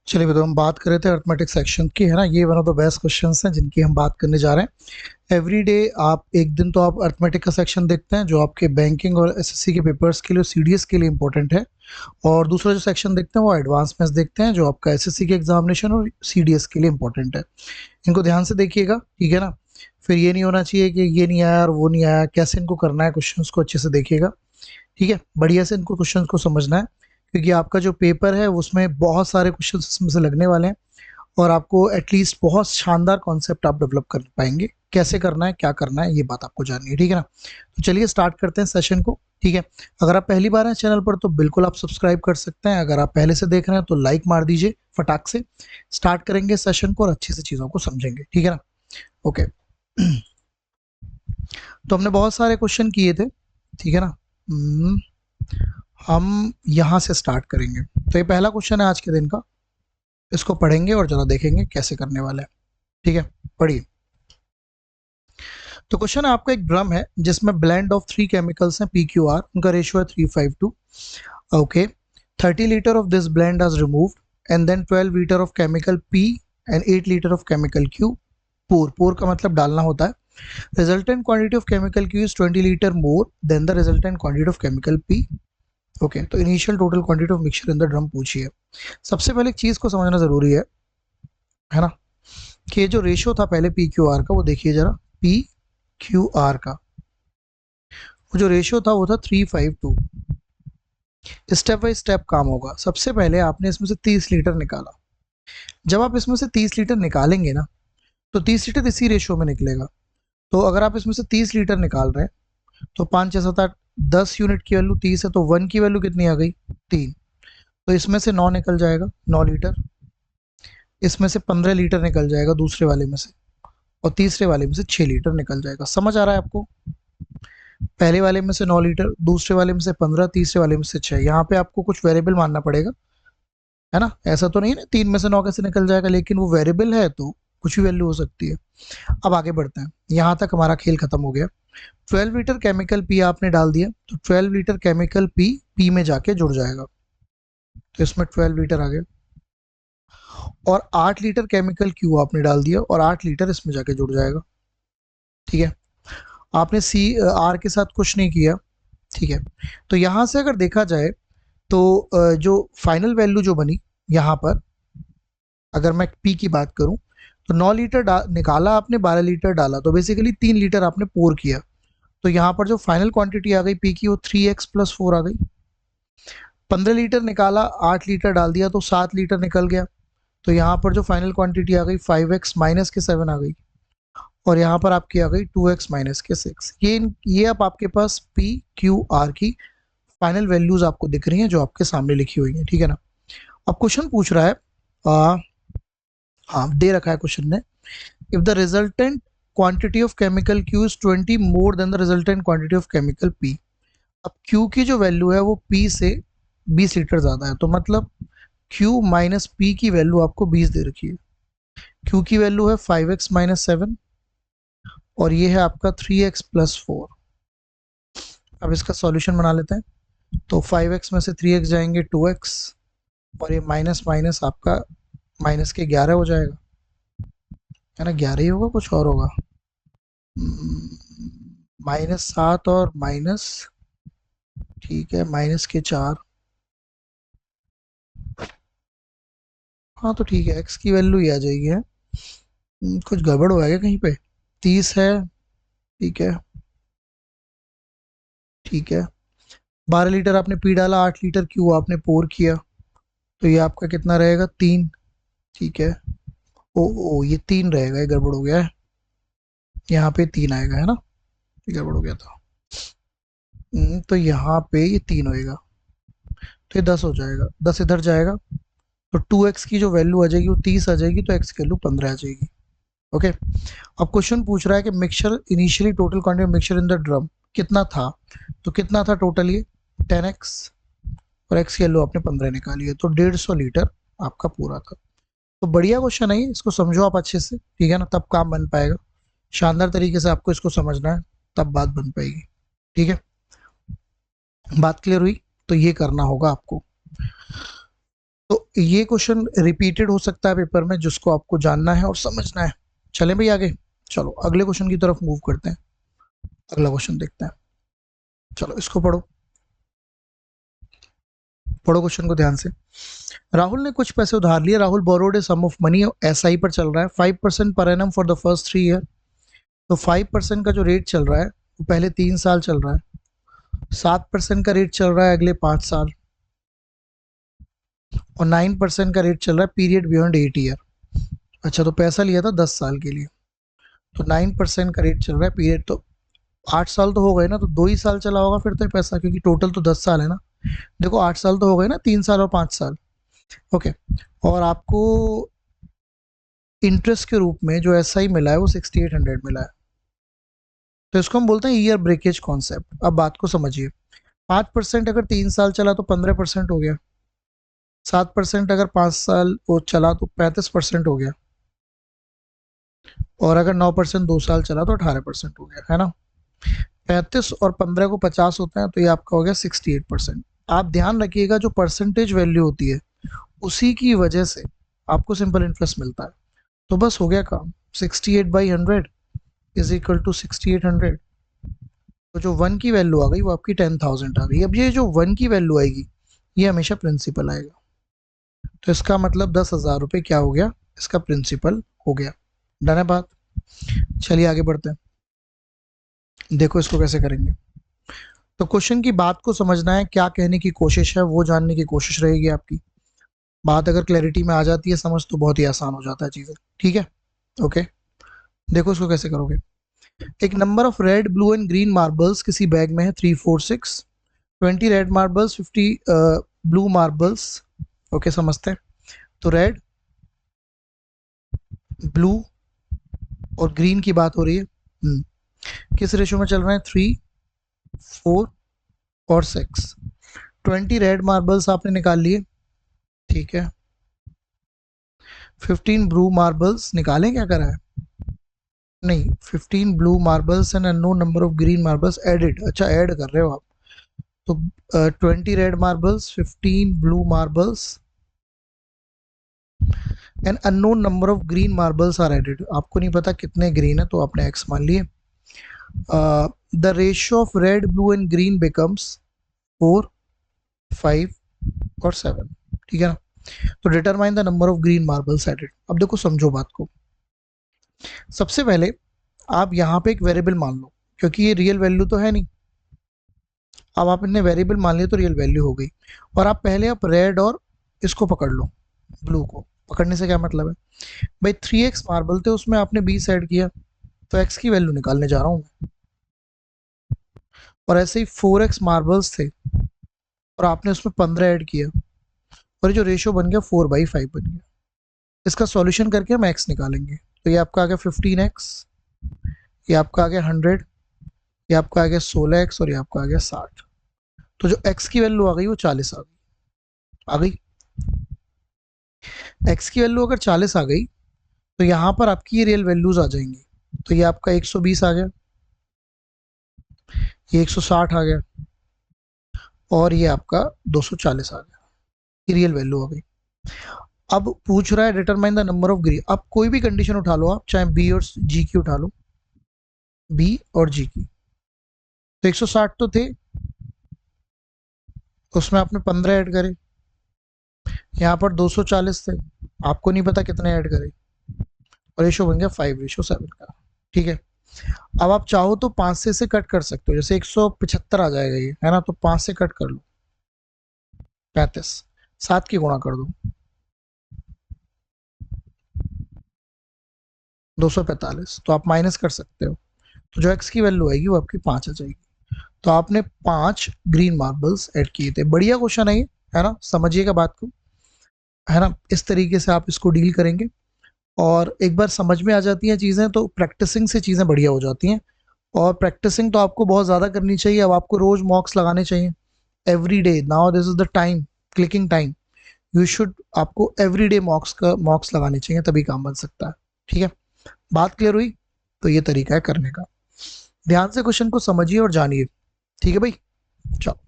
चलिए तो हम बात कर रहे थे अर्थमेटिक सेक्शन की, है ना। ये one of the best questions हैं जिनकी हम बात करने जा रहे हैं। एवरी डे आप एक दिन तो आप अर्थमेटिक का सेक्शन देखते हैं जो आपके बैंकिंग और एसएससी के पेपर्स के लिए, सीडीएस के लिए इंपॉर्टेंट है। और दूसरा जो सेक्शन देखते हैं वो एडवांस मैथ्स देखते हैं जो आपका एसएससी के एग्जामिनेशन और सीडीएस के लिए इंपॉर्टेंट है। इनको ध्यान से देखिएगा, ठीक है ना। फिर ये नहीं होना चाहिए कि ये नहीं आया और वो नहीं आया, कैसे इनको करना है, क्वेश्चन को अच्छे से देखिएगा, ठीक है। बढ़िया से इनको क्वेश्चन को समझना है, क्योंकि आपका जो पेपर है उसमें बहुत सारे क्वेश्चन इसमें से लगने वाले हैं। और आपको एटलीस्ट बहुत शानदार कॉन्सेप्ट आप डेवलप कर पाएंगे। कैसे करना है, क्या करना है, ये बात आपको जाननी है, ठीक है ना। तो चलिए स्टार्ट करते हैं सेशन को, ठीक है। अगर आप पहली बार हैं चैनल पर तो बिल्कुल आप सब्सक्राइब कर सकते हैं। अगर आप पहले से देख रहे हैं तो लाइक मार दीजिए फटाक से। स्टार्ट करेंगे सेशन को और अच्छे से चीज़ों को समझेंगे, ठीक है ना। ओके। तो हमने बहुत सारे क्वेश्चन किए थे, ठीक है ना। हम यहाँ से स्टार्ट करेंगे। तो ये पहला क्वेश्चन है आज के दिन का, इसको पढ़ेंगे और जरा देखेंगे कैसे करने वाले हैं, ठीक है। पढ़िए। तो क्वेश्चन आपका एक ड्रम है जिसमें ब्लेंड ऑफ 3 केमिकल्स हैं PQR, उनका रेशियो है 3:5:2। Okay. 30 litre of this blend is removed and then 12 litre of chemical P and 8 litre of chemical Q pour. Pour का मतलब डालना होता है। Resultant quantity of chemical Q is 20 litre more than the resultant quantity of chemical P। Okay. तो initial total quantity of mixture in the drum पूछी है। सबसे पहले एक चीज को समझना जरूरी है ना, कि ये जो रेशियो था पहले PQR का, वो देखिए जरा। PQR का वो जो रेशियो था वो था 3:5:2। स्टेप बाय स्टेप काम होगा। सबसे पहले आपने इसमें से 30 लीटर निकाला। जब आप इसमें से 30 लीटर निकालेंगे ना, तो 30 लीटर इसी रेशियो में निकलेगा। तो अगर आप इसमें से 30 लीटर निकाल रहे हैं तो 5 6 7 8 10 यूनिट की वैल्यू 30 है, तो 1 की वैल्यू कितनी आ गई, 3। तो इसमें से 9 निकल जाएगा, 9 लीटर। इसमें से 15 लीटर निकल जाएगा दूसरे वाले में से, और तीसरे वाले में से 6 लीटर निकल जाएगा। समझ आ रहा है आपको। पहले वाले में से 9 लीटर, दूसरे वाले में से 15, तीसरे वाले में से 6। यहाँ पे आपको कुछ वेरिएबल मानना पड़ेगा, है ना। ऐसा तो नहीं है ना 3 में से 9 कैसे निकल जाएगा, लेकिन वो वेरिएबल है तो कुछ भी वैल्यू हो सकती है। अब आगे बढ़ते हैं। यहाँ तक हमारा खेल खत्म हो गया। 12 लीटर केमिकल पी आपने डाल दिया, तो 12 लीटर केमिकल पी में जाके जुड़ जाएगा। तो इसमें 12 लीटर आ गया। और 8 लीटर केमिकल क्यू आपने डाल दिया और 8 लीटर इसमें जाके जुड़ जाएगा, ठीक है। आपने सी आर के साथ कुछ नहीं किया, ठीक है। तो यहाँ से अगर देखा जाए तो जो फाइनल वैल्यू जो बनी यहाँ पर, अगर मैं पी की बात करूं, तो 9 लीटर निकाला आपने, 12 लीटर डाला, तो बेसिकली 3 लीटर आपने पोर किया। तो यहाँ पर जो फाइनल क्वांटिटी आ गई पी की वो 3x+4 आ गई। 15 लीटर निकाला, 8 लीटर डाल दिया तो 7 लीटर निकल गया। तो यहाँ पर जो फाइनल क्वांटिटी आ गई 5x-7 आ गई। और यहाँ पर आपकी आ गई 2x-6। ये अब आपके पास PQR की फाइनल वैल्यूज आपको दिख रही हैं जो आपके सामने लिखी हुई हैं, ठीक है ना। अब क्वेश्चन पूछ रहा है, हाँ दे रखा है क्वेश्चन ने, if the resultant quantity of chemical Q is 20 more than the resultant quantity of chemical P। अब Q की जो वैल्यू है वो P से 20 लीटर ज्यादा है, तो मतलब Q माइनस P की वैल्यू आपको 20 दे रखी है। Q की वैल्यू है 5x-7 और ये है आपका 3x+4। अब इसका सॉल्यूशन बना लेते हैं। तो 5x में से 3x जाएंगे 2x, और ये माइनस माइनस आपका माइनस के 11 हो जाएगा, है ना। 11 ही होगा, कुछ और होगा। -7 और माइनस, ठीक है, माइनस के 4। हाँ तो ठीक है, x की वैल्यू ही आ जाएगी, है। कुछ गड़बड़ हो गया कहीं पे। 30 है, ठीक है, ठीक है। 12 लीटर आपने पी डाला, 8 लीटर क्यू आपने पोर किया, तो ये आपका कितना रहेगा, 3, ठीक है। ओ ये 3 रहेगा, ये गड़बड़ हो गया है। यहाँ पे 3 आएगा, है ना, ये गड़बड़ हो गया था। तो यहाँ पे ये 3 होएगा, तो ये 10 हो जाएगा, 10 इधर जाएगा, तो 2x की जो वैल्यू आ जाएगी वो 30 आ जाएगी, तो x की वैल्यू 15 आ जाएगी। ओके। अब क्वेश्चन पूछ रहा है कि mixture initially total quantity mixture in the drum कितना था। तो कितना था टोटल, ये 10x, और x की वैल्यू आपने 15 निकाली है, तो 150 लीटर आपका पूरा था। तो बढ़िया क्वेश्चन है ये, इसको समझो आप अच्छे से, ठीक है ना, तब काम बन पाएगा। शानदार तरीके से आपको इसको समझना है, तब बात बन पाएगी, ठीक है। बात क्लियर हुई। तो ये करना होगा आपको। तो ये क्वेश्चन रिपीटेड हो सकता है पेपर में, जिसको आपको जानना है और समझना है। चलें भाई आगे, चलो अगले क्वेश्चन की तरफ मूव करते हैं। अगला क्वेश्चन देखते हैं, चलो इसको पढ़ो, पढ़ो क्वेश्चन को ध्यान से। राहुल ने कुछ पैसे उधार लिए। Rahul borrowed a sum of money, SI पर चल रहा है 5% per annum for the first 3 year. तो 5% का जो रेट चल रहा है वो पहले 3 साल चल रहा है, 7% का रेट चल रहा है अगले 5 साल, और 9% का रेट चल रहा है पीरियड बियॉन्ड 8 ईयर। अच्छा, तो पैसा लिया था 10 साल के लिए, तो 9% का रेट चल रहा है पीरियड, तो 8 साल तो हो गए ना, तो 2 ही साल चला होगा फिर तो ये पैसा, क्योंकि टोटल तो 10 साल है ना। देखो 8 साल तो हो गए ना, 3 साल और 5 साल। ओके, और आपको इंटरेस्ट के रूप में जो एसआई मिला है वो 6800 मिला है। तो इसको हम बोलते हैं ईयर ब्रेकेज कॉन्सेप्ट। अब बात को समझिए, 5% अगर 3 साल चला तो 15% हो गया, 7% अगर 5 साल वो चला तो 35% हो गया, और अगर 9% 2 साल चला तो 18% हो गया, है ना। 35 और 15 को 50 होता है, तो ये आपका हो गया 68%। आप ध्यान रखिएगा, जो परसेंटेज वैल्यू होती है उसी की वजह से आपको सिंपल इंटरेस्ट मिलता है। तो बस हो गया काम, 68/100 इज इक्वल टू 6800। तो जो 1 की वैल्यू आ गई वो आपकी 10,000 आ गई। अब ये जो 1 की वैल्यू आएगी ये हमेशा प्रिंसिपल आएगा, तो इसका मतलब 10,000 रुपये क्या हो गया, इसका प्रिंसिपल हो गया। डन है बात। चलिए आगे बढ़ते हैं, देखो इसको कैसे करेंगे। तो क्वेश्चन की बात को समझना है, क्या कहने की कोशिश है वो जानने की कोशिश रहेगी आपकी। बात अगर क्लैरिटी में आ जाती है समझ, तो बहुत ही आसान हो जाता है चीज़ें, ठीक है। ओके, देखो इसको कैसे करोगे। एक number of red blue and green marbles किसी बैग में है, 3 4 6, 20 red marbles, 50 blue marbles. Okay, समझते हैं। तो रेड, ब्लू और ग्रीन की बात हो रही है। किस रेशो में चल रहे हैं, 3 4 और 6। 20 रेड मार्बल्स आपने निकाल लिए, ठीक है। 15 ब्लू मार्बल्स निकालें, क्या करा है, नहीं, 15 blue marbles and unknown number of green marbles added. अच्छा, ऐड कर रहे हो आप। तो 20 red marbles, 15 blue marbles and unknown number of green marbles are added. आपको नहीं पता कितने ग्रीन है, तो आपने एक्स मान लिए। The ratio of red blue and green becomes 4 5 और 7, ठीक है ना। तो determine the number of green marbles added. अब देखो समझो बात को। सबसे पहले आप यहाँ पे एक वेरिएबल मान लो, क्योंकि ये रियल वैल्यू तो है नहीं। अब आप इन्हें वेरिएबल मान लिए तो रियल वैल्यू हो गई। और आप पहले आप रेड और इसको पकड़ लो, ब्लू को। पकड़ने से क्या मतलब है भाई, 3x मार्बल थे उसमें आपने 20 ऐड किया, तो x की वैल्यू निकालने जा रहा हूँ मैं। और ऐसे ही 4x मार्बल्स थे और आपने उसमें 15 ऐड किया, और ये जो रेशियो बन गया 4/5 बन गया। इसका सॉल्यूशन करके हम x निकालेंगे। तो ये आपका आ गया 15x, ये आपका आ गया 100, ये आपका आ गया 16x, और ये आपका आ गया 60। तो जो x की वैल्यू आ गई वो 40 आ गई। आ गई x की वैल्यू अगर 40 आ गई, तो यहाँ पर आपकी ये रियल वैल्यूज आ जाएंगी। तो ये आपका 120 आ गया, ये 160 आ गया, और ये आपका 240 आ गया। ये रियल वैल्यू आ गई। अब पूछ रहा है determine the number of green. अब कोई भी कंडीशन उठा लो आप, चाहे बी और जी की उठा लो, बी और जी की। तो 160 तो थे, उसमें आपने 15 ऐड करे। यहाँ पर 240 थे, आपको नहीं पता कितने ऐड करे, और रेशो बन गया 5:7 का, ठीक है। अब आप चाहो तो 5 से कट कर सकते हो, जैसे 175 आ जाएगा ये, है ना। तो 5 से कट कर लो 35, 7 की गुणा कर दो 245, तो आप माइनस कर सकते हो। तो जो एक्स की वैल्यू आएगी वो आपकी 5 आ जाएगी। तो आपने 5 ग्रीन मार्बल्स ऐड किए थे। बढ़िया क्वेश्चन है ये, है ना। समझिएगा बात को, है ना। इस तरीके से आप इसको डील करेंगे, और एक बार समझ में आ जाती हैं चीज़ें तो प्रैक्टिसिंग से चीज़ें बढ़िया हो जाती हैं। और प्रैक्टिसिंग तो आपको बहुत ज़्यादा करनी चाहिए। अब आपको रोज़ मॉक्स लगाने चाहिए, every day. Now this is the time, clicking time. You should, आपको एवरी डे मॉक्स लगाने चाहिए, तभी काम बन सकता है, ठीक है। बात क्लियर हुई। तो ये तरीका है करने का। ध्यान से क्वेश्चन को समझिए और जानिए, ठीक है भाई। चलो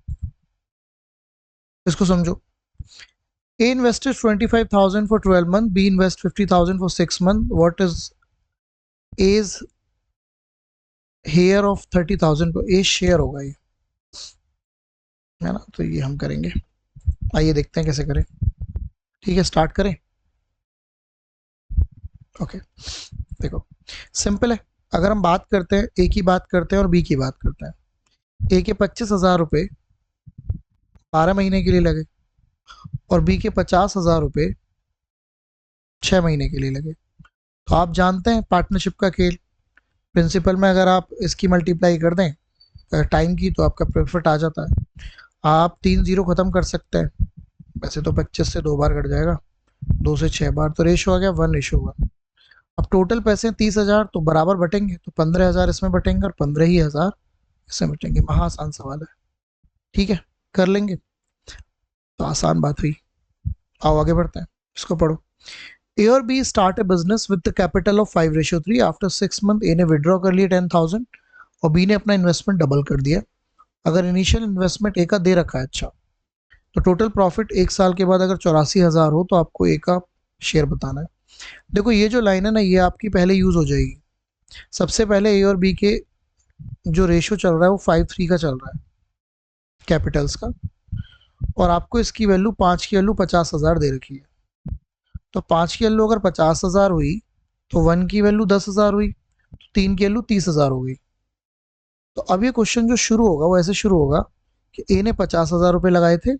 इसको समझो। A invested 25,000 for 12 months, B invest 50,000 for 6 months. What is A's share of 30,000 को A शेयर होगा ये, है ना। तो ये हम करेंगे, आइए देखते हैं कैसे करें। ठीक है, स्टार्ट करें। ओके, देखो सिंपल है। अगर हम बात करते हैं ए की बात करते हैं और बी की बात करते हैं, ए के 25,000 रुपये 12 महीने के लिए लगे और बी के 50,000 रुपये 6 महीने के लिए लगे। तो आप जानते हैं पार्टनरशिप का खेल, प्रिंसिपल में अगर आप इसकी मल्टीप्लाई कर दें टाइम की तो आपका प्रॉफिट आ जाता है। आप 3 जीरो ख़त्म कर सकते हैं, वैसे तो 25 से 2 बार कट जाएगा, 2 से 6 बार, तो रेशो आ गया 1:1। अब टोटल पैसे 30,000 तो बराबर बटेंगे, तो 15,000 इसमें बटेंगे और 15,000 इसमें बटेंगे। महा आसान सवाल है, ठीक है, कर लेंगे। तो आसान बात हुई, आओ आगे बढ़ते हैं, इसको पढ़ो। ए और B start a business with the capital of 5:3। After 6 month A ने विड्रॉ कर लिया 10,000 और बी ने अपना इन्वेस्टमेंट डबल कर दिया। अगर इनिशियल इन्वेस्टमेंट ए का दे रखा है, अच्छा, तो टोटल प्रॉफिट 1 साल के बाद अगर 84,000 हो तो आपको ए का शेयर बताना है। देखो ये जो लाइन है ना, ये आपकी पहले यूज हो जाएगी। सबसे पहले ए और बी के जो रेशो चल रहा है वो 5:3 का चल रहा है कैपिटल्स का, और आपको इसकी वैल्यू 5 की वैल्यू 50,000 दे रखी है। तो 5 की वैल्यू अगर 50,000 हुई तो 1 की वैल्यू 10,000 हुई, तो 3 की वैल्यू 30,000 हो गई। तो अब ये क्वेश्चन जो शुरू होगा वो ऐसे शुरू होगा कि ए ने 50,000 रुपये लगाए थे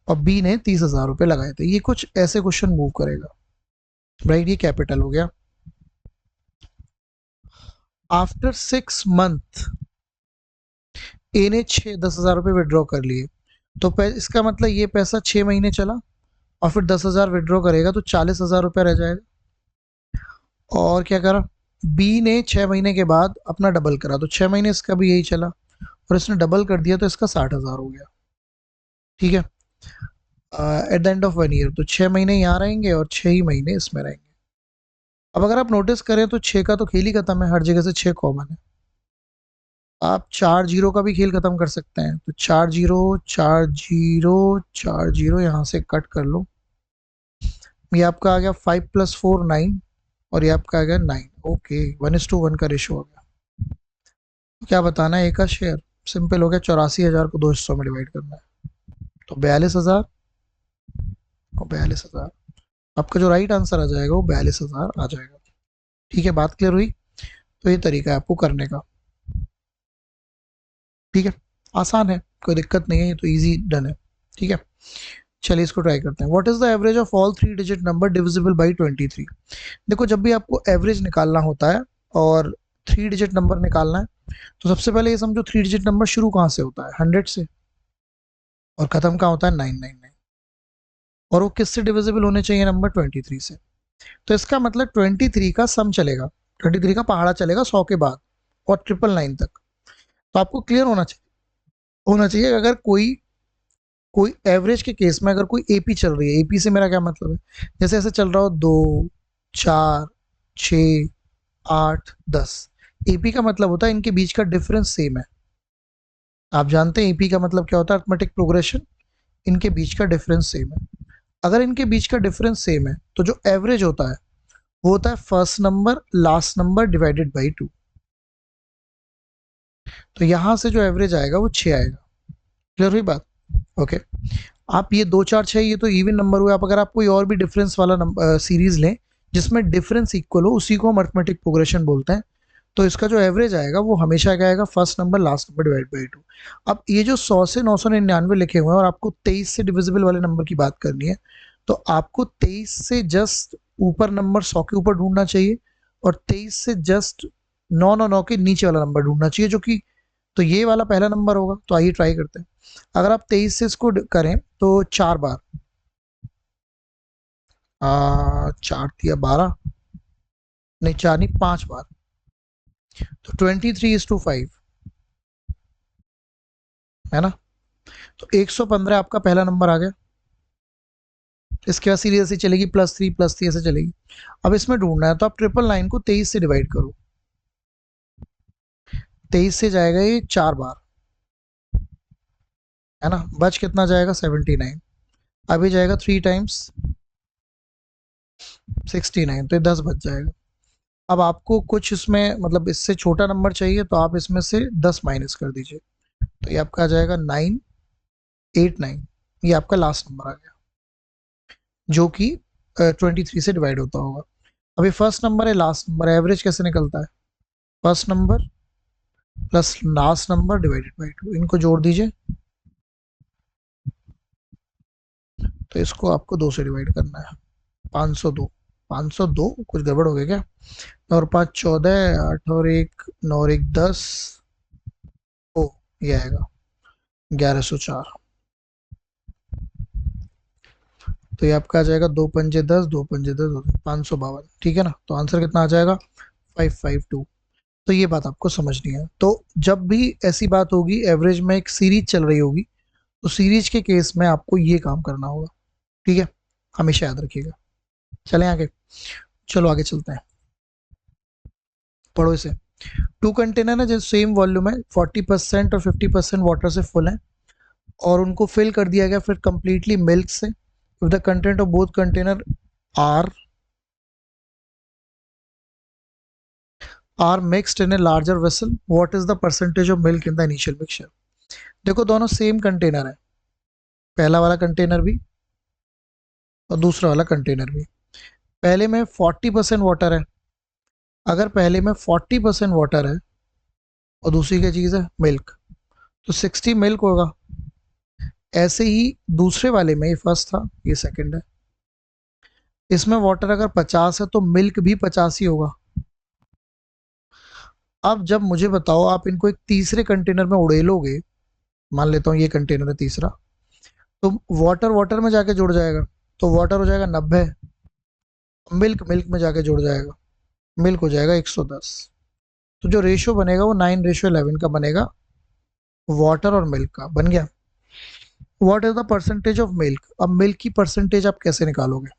और बी ने 30,000 रुपये लगाए थे। ये कुछ ऐसे क्वेश्चन मूव करेगा, राइट। ये कैपिटल हो गया। आफ्टर 6 मंथ ए ने 10,000 रुपये विड्रॉ कर लिए, तो इसका मतलब ये पैसा 6 महीने चला और फिर 10,000 विड्रॉ करेगा तो 40,000 रुपये रह जाएगा। और क्या करा, बी ने 6 महीने के बाद अपना डबल करा, तो 6 महीने इसका भी यही चला और इसने डबल कर दिया तो इसका 60,000 हो गया, ठीक है। At the end of 1 year तो 6 महीने यहाँ रहेंगे और 6 ही महीने इसमें रहेंगे। अब अगर आप नोटिस करें तो 6 का तो खेल ही खत्म है, हर जगह से 6 कॉमन है। आप 4 जीरो का भी खेल खत्म कर सकते हैं, तो 4 जीरो 4 जीरो 4 जीरो यहाँ से कट कर लो, ये आपका आ गया 5 + 4 9 और ये आपका आ गया 9। ओके, 1:1 का रेशो हो गया। क्या बताना है, ए का शेयर सिंपल हो गया, 84,000 को 2 हिस्सों में डिवाइड करना है, तो 42,000 और 42,000। आपका जो राइट आंसर आ जाएगा वो 42,000 आ जाएगा। ठीक है, बात क्लियर हुई। तो ये तरीका है आपको करने का, ठीक है, आसान है, कोई दिक्कत नहीं है, ये तो इजी डन है, ठीक है। चलिए इसको ट्राई करते हैं। What is the average of all 3 digit number divisible by 23? देखो जब भी आपको एवरेज निकालना होता है और 3 डिजिट नंबर निकालना है, तो सबसे पहले ये समझो 3 डिजिट नंबर शुरू कहाँ से होता है, 100 से, और खत्म कहाँ होता है 999, और वो किससे डिविजिबल होने चाहिए नंबर, 23 से। तो इसका मतलब 23 का सम चलेगा, 23 का पहाड़ा चलेगा 100 के बाद और 999 तक। तो आपको क्लियर होना चाहिए अगर कोई कोई एवरेज के केस में अगर कोई एपी चल रही है, एपी से मेरा क्या मतलब है, जैसे ऐसे चल रहा हो 2 4 6 8 10, एपी का मतलब होता है इनके बीच का डिफरेंस सेम है। आप जानते हैं एपी का मतलब क्या होता है, अरिथमेटिक प्रोग्रेशन, इनके बीच का डिफरेंस सेम है। अगर इनके बीच का डिफरेंस सेम है तो जो एवरेज होता है वो होता है first number last number divided by 2। तो यहां से जो एवरेज आएगा वो 6 आएगा। क्लियर हुई बात? ओके, आप ये 2 4 6 ये तो इवन नंबर हुए। आप अगर आप कोई और भी डिफरेंस वाला सीरीज लें जिसमें डिफरेंस इक्वल हो, उसी को हम अरिथमेटिक प्रोग्रेशन बोलते हैं। तो इसका जो एवरेज आएगा वो हमेशा क्या आएगा, first number last number divide by 2। अब ये जो 100 से 999 लिखे हुए हैं और आपको 23 से डिविजिबल वाले नंबर की बात करनी है, तो आपको 23 से जस्ट ऊपर नंबर 100 के ऊपर ढूंढना चाहिए और 23 से जस्ट 999 के नीचे वाला नंबर ढूंढना चाहिए, जो कि तो ये वाला पहला नंबर होगा। तो आइए ट्राई करते हैं। अगर आप 23 से इसको करें तो 4 बार 4 दिया 12, नहीं 4 नहीं 5 बार, तो 23:5 है ना। तो 115 आपका पहला नंबर आ गया। इसके बाद सीरीज ऐसी चलेगी +3 ऐसे चलेगी। अब इसमें ढूंढना है तो आप 999 को 23 से डिवाइड करो, 23 से जाएगा ये 4 बार, है ना, बच कितना जाएगा 79। अभी जाएगा 3 टाइम्स 69, तो ये 10 बच जाएगा। अब आपको कुछ इसमें मतलब इससे छोटा नंबर चाहिए तो आप इसमें से 10 माइनस कर दीजिए, तो ये आपका आ जाएगा 989। ये आपका लास्ट नंबर आ गया जो कि 23 से डिवाइड होता होगा। अभी फर्स्ट नंबर है, लास्ट नंबर, एवरेज कैसे निकलता है? First number plus last number divided by 2, इनको जोड़ दीजिए, तो इसको आपको 2 से डिवाइड करना है। 502, 502 कुछ गड़बड़ हो गया क्या? 9 और 5 14, 8 और 1 9 और 1 10, ओ ये आएगा 1104। तो ये आपका आ जाएगा 2 पंजे 10, 2 पंजे 10, 552। ठीक है ना? तो आंसर कितना आ जाएगा? 552। तो ये बात आपको समझनी है। तो जब भी ऐसी बात होगी, एवरेज में एक सीरीज चल रही होगी, तो सीरीज के केस में आपको ये काम करना होगा। ठीक है, हमेशा याद रखिएगा। चलें आगे, चलो आगे चलते हैं, पढ़ो इसे। टू कंटेनर है जो सेम वॉल्यूम है, 40% और 50% वाटर से फुल है, और उनको फिल कर दिया गया फिर कंप्लीटली मिल्क से। If the content of both container are are mixed in a larger vessel, what is the percentage of milk in the initial mixture? देखो दोनों सेम कंटेनर है, पहला वाला कंटेनर भी और दूसरा वाला कंटेनर भी। पहले में 40% वाटर है, अगर पहले में 40% वाटर है और दूसरी क्या चीज़ है? मिल्क, तो 60 मिल्क होगा। ऐसे ही दूसरे वाले में, ये फर्स्ट था ये सेकंड है, इसमें वाटर अगर 50 है तो मिल्क भी 50 ही होगा। अब जब मुझे बताओ आप इनको एक तीसरे कंटेनर में उड़ेलोगे, मान लेता हूँ ये कंटेनर है तीसरा, तो वाटर वाटर में जाके जुड़ जाएगा, तो वाटर हो जाएगा 90, मिल्क मिल्क में जाके जुड़ जाएगा, मिल्क हो जाएगा 110। तो जो रेशियो बनेगा वो 9:11 का बनेगा, वाटर और मिल्क का बन गया। What is the percentage of milk? अब मिल्क की परसेंटेज आप कैसे निकालोगे?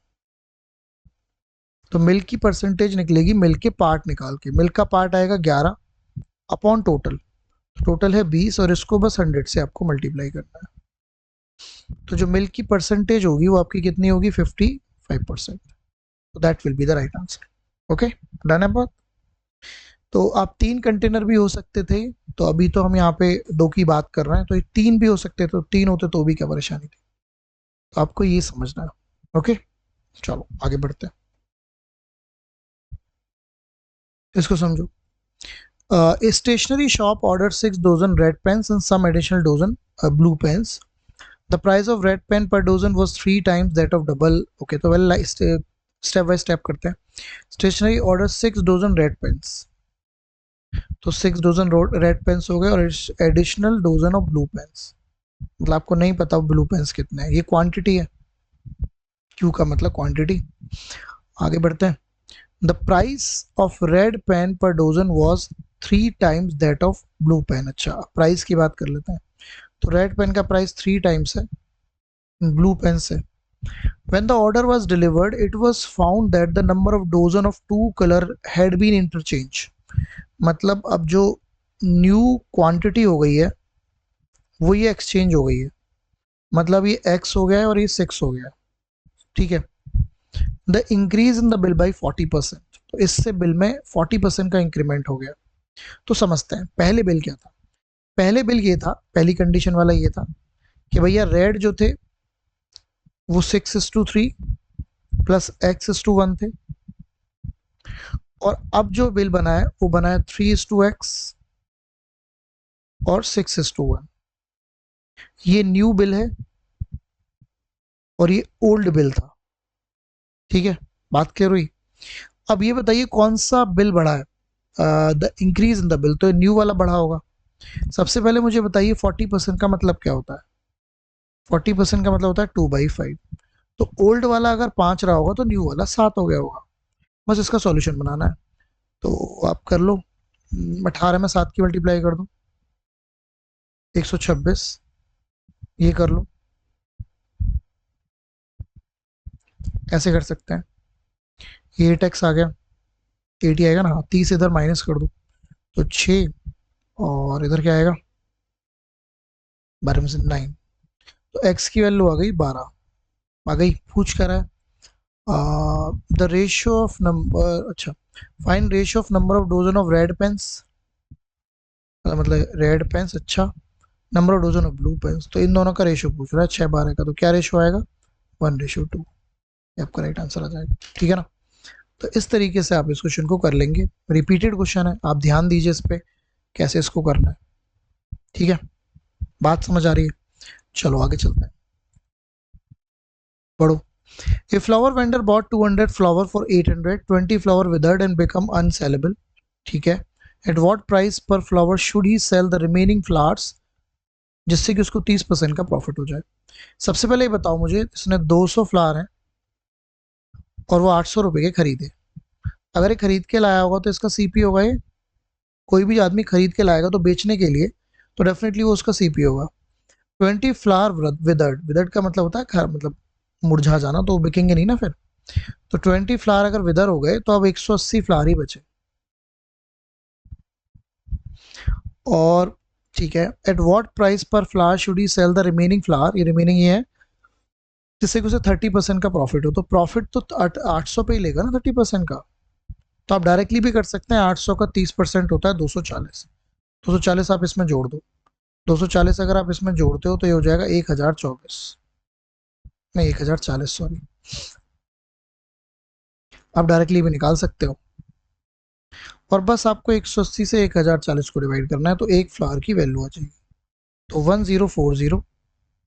तो मिल्क की परसेंटेज निकलेगी मिल्क के पार्ट निकाल के। मिल्क का पार्ट आएगा 11 अपॉन टोटल, टोटल है 20, और इसको बस 100 से आपको मल्टीप्लाई करना है। तो जो मिल्क की परसेंटेज होगी वो आपकी कितनी होगी? 55%। तो that will be the right answer. Okay, done है बात? तो आप 3 कंटेनर भी हो सकते थे, तो अभी तो हम यहाँ पे 2 की बात कर रहे हैं, तो 3 भी हो सकते थे, तो 3 होते तो भी क्या परेशानी थी? तो आपको ये समझना है। ओके, चलो आगे बढ़ते हैं, इसको समझो। A stationery shop ordered 6 dozen red pens and some additional dozen blue pens. The price of red pen per dozen was 3 times that of double. Okay, तो well step by step करते हैं। Stationery ordered 6 dozen red pens, तो 6 dozen red pens हो गए, और additional dozen of blue pens। मतलब आपको नहीं पता ब्लू पेन्स कितने हैं, ये क्वांटिटी है, क्यू का मतलब क्वांटिटी। आगे बढ़ते हैं। The price of red pen per dozen was 3 times that of blue pen. अच्छा, प्राइस की बात कर लेते हैं। तो रेड पेन का प्राइस 3 टाइम्स है ब्लू पेन से। When the order was delivered, it was found that the number of dozen of two color had been interchanged। मतलब अब जो न्यू क्वांटिटी हो गई है वो ये एक्सचेंज हो गई है, मतलब ये x हो गया है और ये 6 हो गया है। ठीक है। The increase in the bill by 40%, तो इससे बिल में 40% का इंक्रीमेंट हो गया। तो समझते हैं पहले बिल क्या था। पहले बिल ये था, पहली कंडीशन वाला ये था कि भैया रेड जो थे वो 6:3 प्लस x:1 थे, और अब जो बिल बना है वो बना है 3:x और 6:1। ये न्यू बिल है और ये ओल्ड बिल था। ठीक है, बात कर रही। अब ये बताइए कौन सा बिल बढ़ा है? The increase in the bill, तो न्यू वाला बढ़ा होगा। सबसे पहले मुझे बताइए 40% का मतलब क्या होता है? 40% का मतलब होता है 2/5। तो ओल्ड वाला अगर 5 रहा होगा तो न्यू वाला 7 हो गया होगा। बस इसका सॉल्यूशन बनाना है, तो आप कर लो। 18 में 7 की मल्टीप्लाई कर दो, 126। ये कर लो, ऐसे कर सकते हैं। ये 8x आ गया, 80 आएगा ना? हाँ, 30 इधर माइनस कर दो तो 6, और इधर क्या आएगा? 12 में से 9, तो x की वैल्यू आ गई 12। आ गई, पूछ कर है द रेशियो ऑफ नंबर, अच्छा find ratio of number of dozen of red pens, मतलब रेड पेन्स, अच्छा number of dozen of blue pens, तो इन दोनों का रेशियो पूछ रहा है 6-12 का, तो क्या रेशियो आएगा 1:2, ये आपका राइट आंसर आ जाएगा। ठीक है ना, तो इस तरीके से आप इस क्वेश्चन को कर लेंगे। रिपीटेड क्वेश्चन है, आप ध्यान दीजिए इस पे कैसे इसको करना है। ठीक है, बात समझ आ रही है? चलो आगे चलते हैं, पढ़ो। A flower vendor bought 200 flower for 800, 20 flower withered and become unsellable. ठीक है, at what price per flower should he sell the remaining flowers जिससे कि उसको 30% का प्रॉफिट हो जाए। सबसे पहले ये बताओ मुझे, इसने 200 फ्लावर हैं और वो 800 रुपए के खरीदे, अगर ये खरीद के लाया होगा तो इसका सीपी होगा ये, कोई भी आदमी खरीद के लाएगा तो बेचने के लिए, तो डेफिनेटली वो उसका सीपी होगा। 20 फ्लावर विदर्ड, विदर्ड का मतलब होता है खर, मतलब मुरझा जाना, तो वो बिकेंगे नहीं ना फिर। तो 20 फ्लावर अगर विदर हो गए तो अब 180 फ्लावर ही बचे। और ठीक है, एट व्हाट प्राइस पर flower should he sell the remaining flower, ये रिमेनिंग ये है जिससे कि उसे 30% का प्रॉफिट हो, तो प्रॉफिट तो 800 पे ही लेगा ना 30% का। तो आप डायरेक्टली भी कर सकते हैं, 800 का 30% होता है 240, 240 आप इसमें जोड़ दो, 240 अगर आप इसमें जोड़ते हो तो ये हो जाएगा 1024, नहीं 1040 सॉरी, आप डायरेक्टली भी निकाल सकते हो। और बस आपको 180 से 1040 को डिवाइड करना है, तो एक फ्लावर की वैल्यू आ जाएगी, तो 1040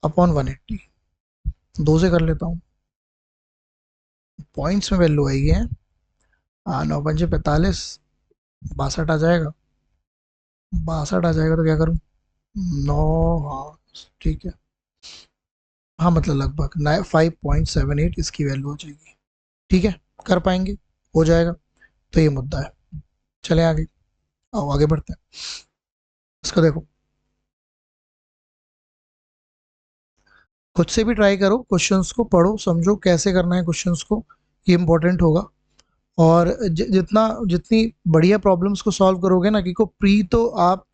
अपॉन 180, दो से कर लेता हूँ, पॉइंट्स में वैल्यू आई है, 9×5 = 45, 62 आ जाएगा, 62 आ जाएगा, तो क्या करूँ, 9, हाँ ठीक है, हाँ मतलब लगभग 5.78 इसकी वैल्यू हो जाएगी। ठीक है, कर पाएंगे, हो जाएगा, तो ये मुद्दा है। चले आगे, आओ आगे बढ़ते हैं। इसको देखो, खुद से भी ट्राई करो, क्वेश्चंस को पढ़ो समझो कैसे करना है क्वेश्चंस को, ये इंपॉर्टेंट होगा। और जितना जितनी बढ़िया प्रॉब्लम्स को सॉल्व करोगे ना, क्योंकि प्री तो आप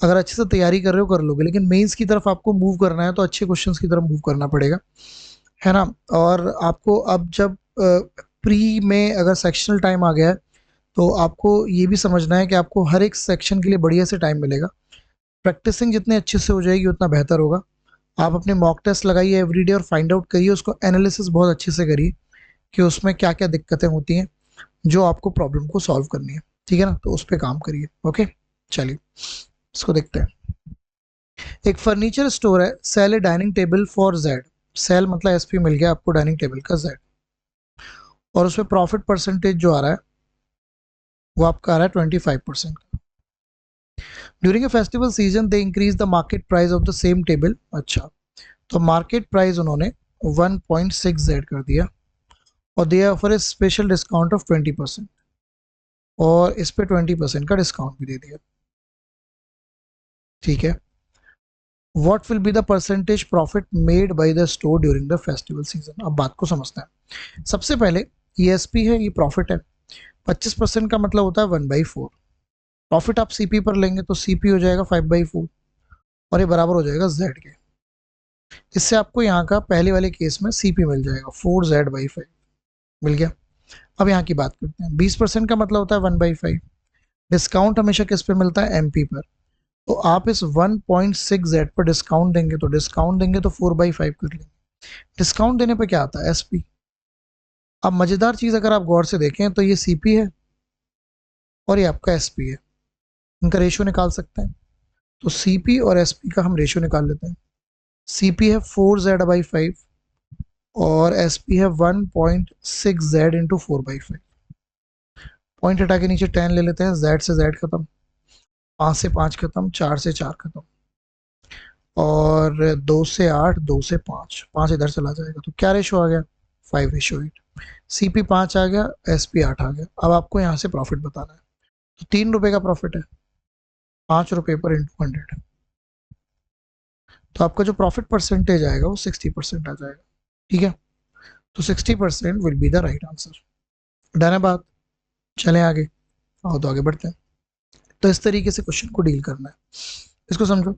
अगर अच्छे से तैयारी कर रहे हो कर लोगे, लेकिन मेंस की तरफ आपको मूव करना है तो अच्छे क्वेश्चंस की तरफ मूव करना पड़ेगा, है ना। और आपको अब जब प्री में अगर सेक्शनल टाइम आ गया है तो आपको ये भी समझना है कि आपको हर एक सेक्शन के लिए बढ़िया से टाइम मिलेगा। प्रैक्टिसिंग जितने अच्छे से हो जाएगी उतना बेहतर होगा। आप अपने मॉक टेस्ट लगाइए एवरीडे और फाइंड आउट करिए, उसको एनालिसिस बहुत अच्छे से करिए कि उसमें क्या क्या दिक्कतें होती हैं जो आपको प्रॉब्लम को सॉल्व करनी है। ठीक है ना, तो उस पर काम करिए। ओके, चलिए इसको देखते हैं। एक फर्नीचर स्टोर है, sell a dining table for Z, sell मतलब एसपी मिल गया आपको डाइनिंग टेबल का जेड, और उसमें प्रॉफिट परसेंटेज जो आ रहा है वो आपका आ रहा है 25%। During a festival season they increase the market price of the same table, अच्छा तो मार्केट प्राइस उन्होंने 1.6 कर दिया और दे offer A special discount of 20%, और इस पे 20% का डिस्काउंट भी दे दिया। ठीक है, what will be the percentage profit made by the store during the festival season. अब बात को समझते हैं। सबसे पहले ये एसपी है, ये प्रॉफिट है, 25% का मतलब होता है 1/4, प्रॉफिट आप सीपी पर लेंगे तो सीपी हो जाएगा 5/4 और ये बराबर हो जाएगा जेड के। इससे आपको यहाँ का पहले वाले केस में सीपी मिल जाएगा 4Z/5 मिल गया। अब यहाँ की बात करते हैं, 20% का मतलब होता है 1/5, डिस्काउंट हमेशा किस पे मिलता है, एमपी पर, तो आप इस 1.6Z पर डिस्काउंट देंगे, तो डिस्काउंट देंगे तो 4/5 कर लेंगे, डिस्काउंट देने पे क्या आता है, एसपी। अब मजेदार चीज अगर आप गौर से देखें तो ये सीपी है और ये आपका एसपी है, इनका रेशियो निकाल सकते हैं, तो सीपी और एसपी का हम रेशियो निकाल लेते हैं। सीपी है 4Z/5 और एसपी है 1.6Z/4/5, पॉइंट हटा के नीचे 10 ले लेते हैं, जेड से जेड खत्म, 5 से 5 खत्म, 4 से 4 खत्म, और 2 से 8, 2 से 5, 5 इधर चला जाएगा, तो क्या रेशो आ गया, 5:8। सीपी 5 आ गया, एसपी 8 आ गया। अब आपको यहाँ से प्रॉफिट बताना है, तो 3 रुपए का प्रॉफिट है, 5 रुपए पर इंटू 100, तो आपका जो प्रॉफिट परसेंटेज आएगा वो 60% आ जाएगा। ठीक है, तो 60% will be the right answer. Done है बात, चलें आगे, आओ तो आगे बढ़ते हैं। तो इस तरीके से क्वेश्चन को डील करना है, इसको समझो।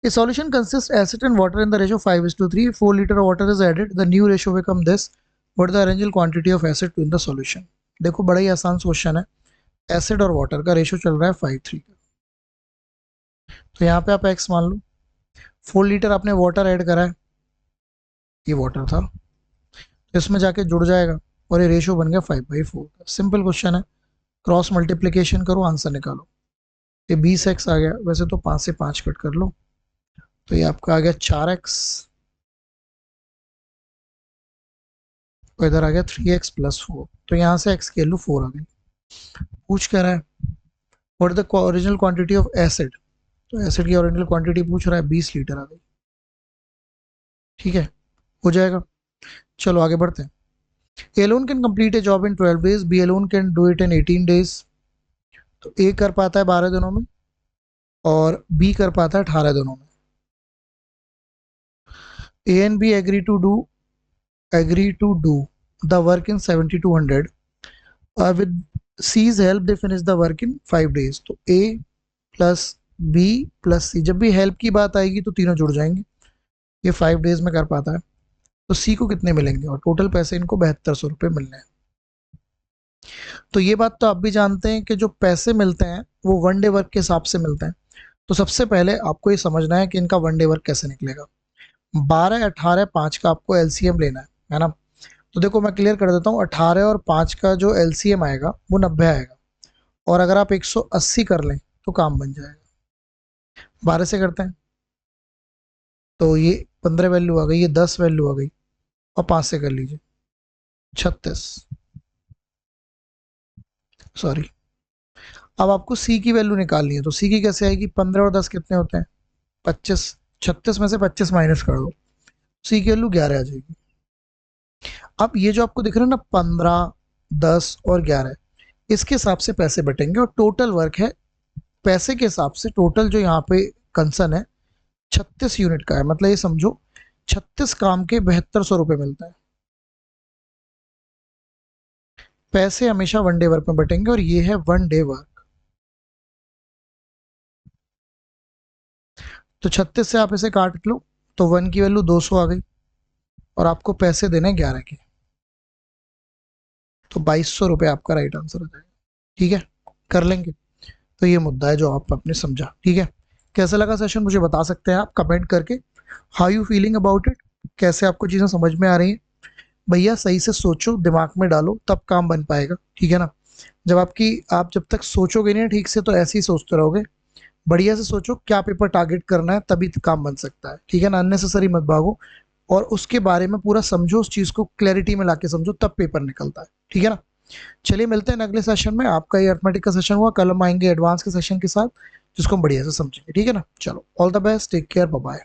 A solution consists acid and water in the ratio 5:3. 4 liter of water is added. The new ratio become this. What is the original quantity of acid in the solution? देखो बड़ा ही आसान question है. Acid और water का ratio चल रहा है 5:3 का. तो यहाँ पे आप x मान लो. 4 लीटर आपने वाटर ऐड करा है, ये वाटर था, तो इसमें जाके जुड़ जाएगा और ये रेशियो बन गया 5/4 का. सिंपल क्वेश्चन है. क्रॉस मल्टीप्लीकेशन करो, आंसर निकालो. ये 20x आ गया. वैसे तो 5 से 5 कट कर लो, तो ये आपका आ गया 4x, और इधर आ गया 3x + 4. तो यहाँ से x की वैल्यू 4 आ गई. पूछ कर रहा है what is the original quantity of acid. तो एसिड की ओरिजिनल क्वांटिटी पूछ रहा है, 20 लीटर आ गई. ठीक है, हो जाएगा. चलो आगे बढ़ते हैं. A alone can complete a job in 12 days. B alone can do it in 18 days. तो A कर पाता है 12 दिनों में और B कर पाता है 18 दिनों में. A and B agree to do the work in 7200. With C's help they finish the work in 5 days. तो A plus B plus C, जब भी हेल्प की बात आएगी तो तीनों जुड़ जाएंगे. ये 5 डेज में कर पाता है, तो सी को कितने मिलेंगे, और टोटल पैसे इनको 7200 रुपये मिलने हैं. तो ये बात तो आप भी जानते हैं कि जो पैसे मिलते हैं वो वन डे वर्क के हिसाब से मिलते हैं. तो सबसे पहले आपको ये समझना है कि इनका वन डे वर्क कैसे निकलेगा. 12, 18, 5 का आपको एलसीएम लेना है ना. तो देखो मैं क्लियर कर देता हूँ. 18 और 5 का जो एलसीएम आएगा वो 90 आएगा, और अगर आप 180 कर लें तो काम बन जाएगा. 12 से करते हैं तो ये 15 वैल्यू आ गई, ये 10 वैल्यू आ गई, और 5 से कर लीजिए 36. सॉरी, अब आपको सी की वैल्यू निकालनी है. तो सी की कैसे आएगी, 15 और 10 कितने होते हैं, 25. 36 में से 25 माइनस कर दो, सी की वैल्यू 11 आ जाएगी. अब ये जो आपको दिख रहा है ना 15, 10 और 11, इसके हिसाब से पैसे बटेंगे, और टोटल वर्क है पैसे के हिसाब से. टोटल जो यहाँ पे कंसर्न है 36 यूनिट का है. मतलब ये समझो 36 काम के 7200 रुपये मिलता है. पैसे हमेशा वन डे वर्क में बटेंगे, और ये है वन डे वर्क. तो 36 से आप इसे काट लो तो वन की वैल्यू 200 आ गई, और आपको पैसे देने 11 के. तो 2200 रुपये आपका राइट आंसर हो जाएगा. ठीक है, कर लेंगे. तो ये मुद्दा है जो आप आपने समझा. ठीक है, कैसा लगा सेशन मुझे बता सकते हैं आप कमेंट करके. How you feeling about it, कैसे आपको चीज़ें समझ में आ रही हैं. भैया सही से सोचो, दिमाग में डालो, तब काम बन पाएगा. ठीक है ना. आप जब तक सोचोगे नहीं ठीक से, तो ऐसे ही सोचते रहोगे. बढ़िया से सोचो क्या पेपर टारगेट करना है, तभी तो काम बन सकता है. ठीक है ना. अननेसेसरी मत भागो, और उसके बारे में पूरा समझो, उस चीज़ को क्लैरिटी में लाके समझो, तब पेपर निकलता है. ठीक है ना. चलिए मिलते हैं अगले सेशन में. आपका ये अर्थमेटिक का सेशन हुआ, कल हम आएंगे एडवांस के सेशन के साथ, जिसको हम बढ़िया से समझेंगे. ठीक है ना. चलो, all the best, take care, bye bye.